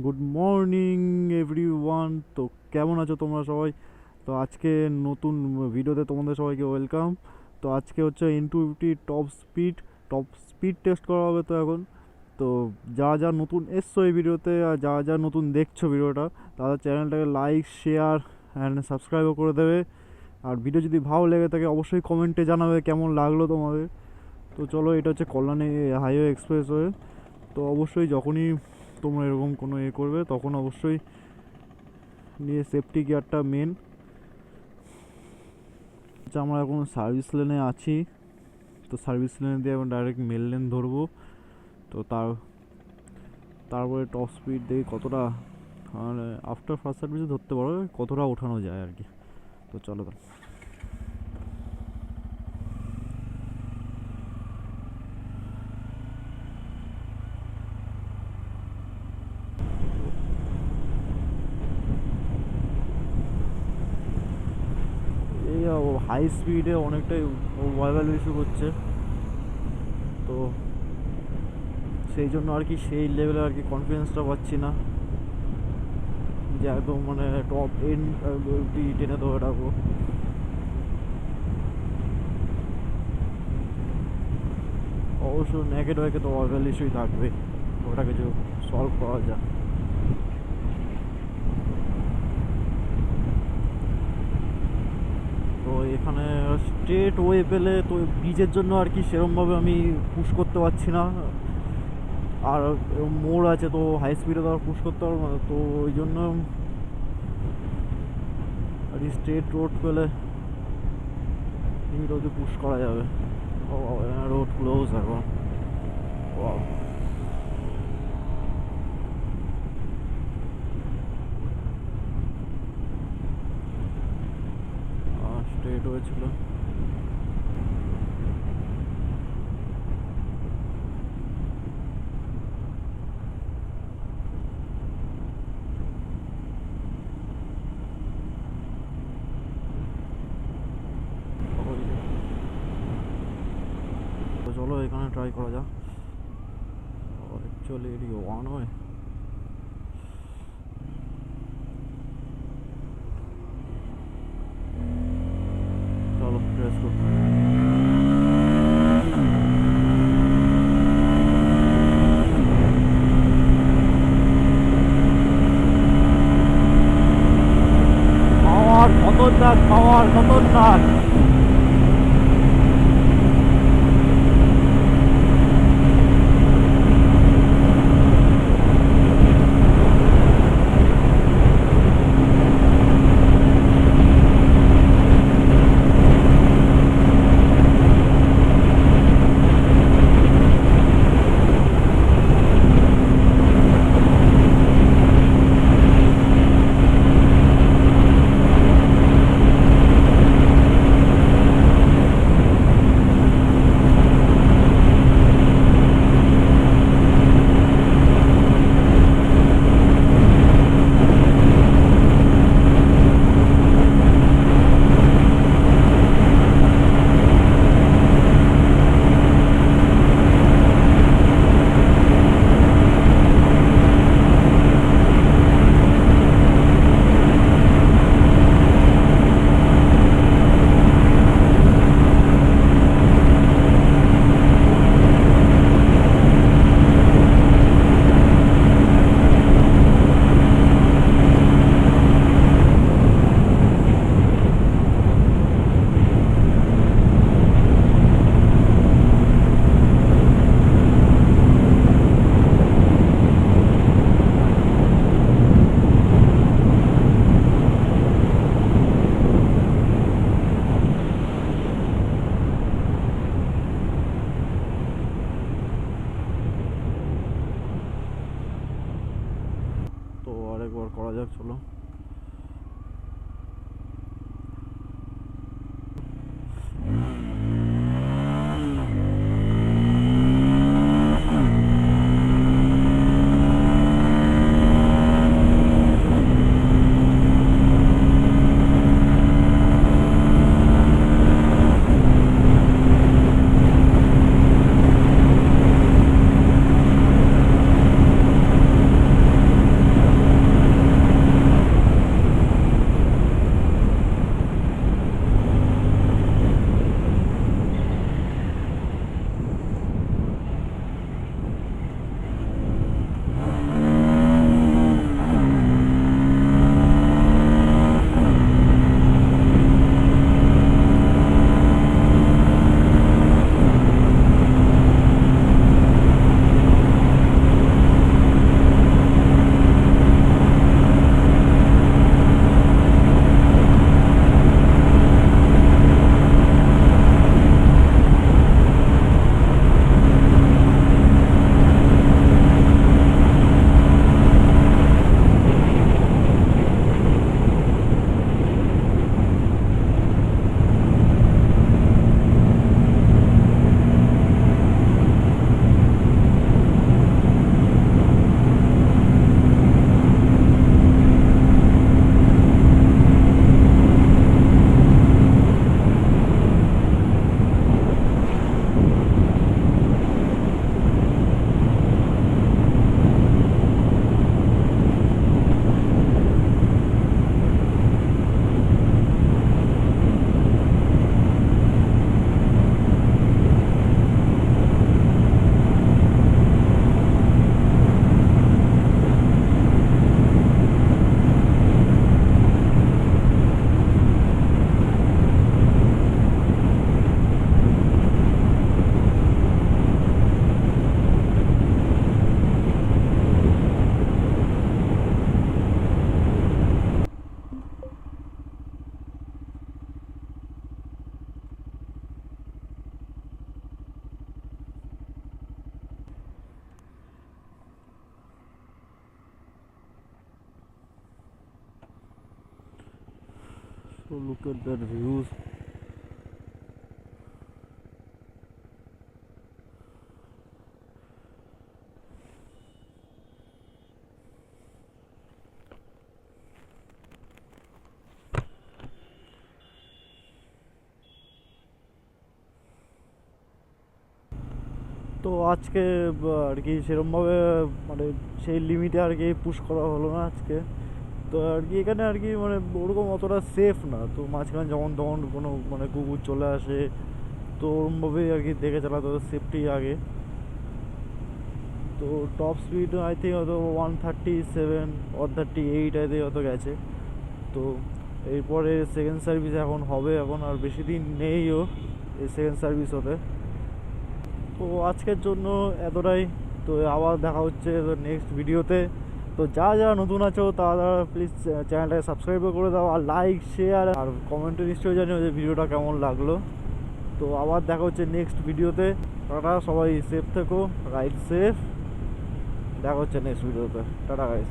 Good morning everyone. তো কেমন আছো তোমরা সবাই? তো আজকে নতুন ভিডিওতে তোমাদের সবাইকে ওয়েলকাম। তো আজকে হচ্ছে N250 টপ স্পিড টেস্ট করা হবে। তো এখন তো যা যা নতুন এসছো এই ভিডিওতে আর যা যা নতুন দেখছো ভিডিওটা, তারা চ্যানেলটাকে লাইক শেয়ার অ্যান্ড সাবস্ক্রাইবও করে দেবে। আর ভিডিও যদি ভালো লেগে থাকে অবশ্যই কমেন্টে জানাবে কেমন লাগলো তোমাদের। তো চলো, এটা হচ্ছে কল্যাণী হাইওয়ে এক্সপ্রেসওয়ে। তো অবশ্যই যখনই তোমরা এরকম কোনো করবে তখন অবশ্যই নিয়ে সেফটি গিয়ারটা মেন। আমরা এখন সার্ভিস লেনে আছি। তো সার্ভিস লেনে দিয়ে এখন ডাইরেক্ট মেল লেন ধরবো। তো তারপরে টপ স্পিড দেখি কতটা, মানে আফটার ফার্স্ট সার্ভিসে ধরতে পারো কতটা ওঠানো যায় আর কি। তো চলো তো। এই হাই স্পিডে অনেকটাই ওভারঅল ইস্যু করছে। তো সেই জন্য আর কি সেই লেভেলে আর কি কনফিডেন্সটা পাচ্ছি না যে একদম মানে টপ এন্ড টেনে ধরে রাখবো। অবশ্য নেগেট ওয়েকে তো ওভারঅল ইস্যুই থাকবে, ওটা কিছু সলভ করা যায়। তো এখানে স্ট্রেট ওয়ে পেলে তো ব্রিজের জন্য আর কি সেরমভাবে আমি পুশ করতে পারছি না। আর মোড় আছে তো হাই স্পিডে তো আর পুশ করতে পারবো না। তো ওই জন্য আর কি স্ট্রেট রোড পেলে রোডে পুশ করা যাবে। ও রোড ক্লোজ এখন। Wow. স্ট্রেট হয়েছিল। তো চলো এখানে ট্রাই করা যাক। অ্যাকচুয়ালি এটি ওয়ান হয়। চলো প্রেস করো। খতরনাক। তো আরেকবার করা যাক, চলো। So look at that views. তো আজকে আর কি সেরমভাবে মানে সেই লিমিটে আর কি পুশ করা হলো না আজকে। তো আর কি এখানে আর কি মানে ওরকম অতটা সেফ না, তো মাঝখানে যখন তখন কোনো মানে কুকুর চলে আসে, তো ওরমভাবেই আর কি দেখে চালাতে হবে, সেফটি আগে। তো টপ স্পিড আই থিঙ্ক হয়তো 137 138 আই থিঙ্ক হয়তো গেছে। তো এরপরে সেকেন্ড সার্ভিস এখন হবে, এখন আর বেশি দিন নেইও এই সেকেন্ড সার্ভিস হতে। তো আজকের জন্য এতটাই। তো আবার দেখা হচ্ছে নেক্সট ভিডিওতে। তো যা নতুন আছো তারা প্লিজ চ্যানেলটাকে সাবস্ক্রাইবও করে দাও, আর লাইক শেয়ার আর কমেন্টে নিশ্চয়ই জানিও যে ভিডিওটা কেমন লাগলো। তো আবার দেখা হচ্ছে নেক্সট ভিডিওতে। টাটা, সবাই সেফ থেকো, রাইড সেফ। দেখা হচ্ছে নেক্সট ভিডিওতে। Tata guys.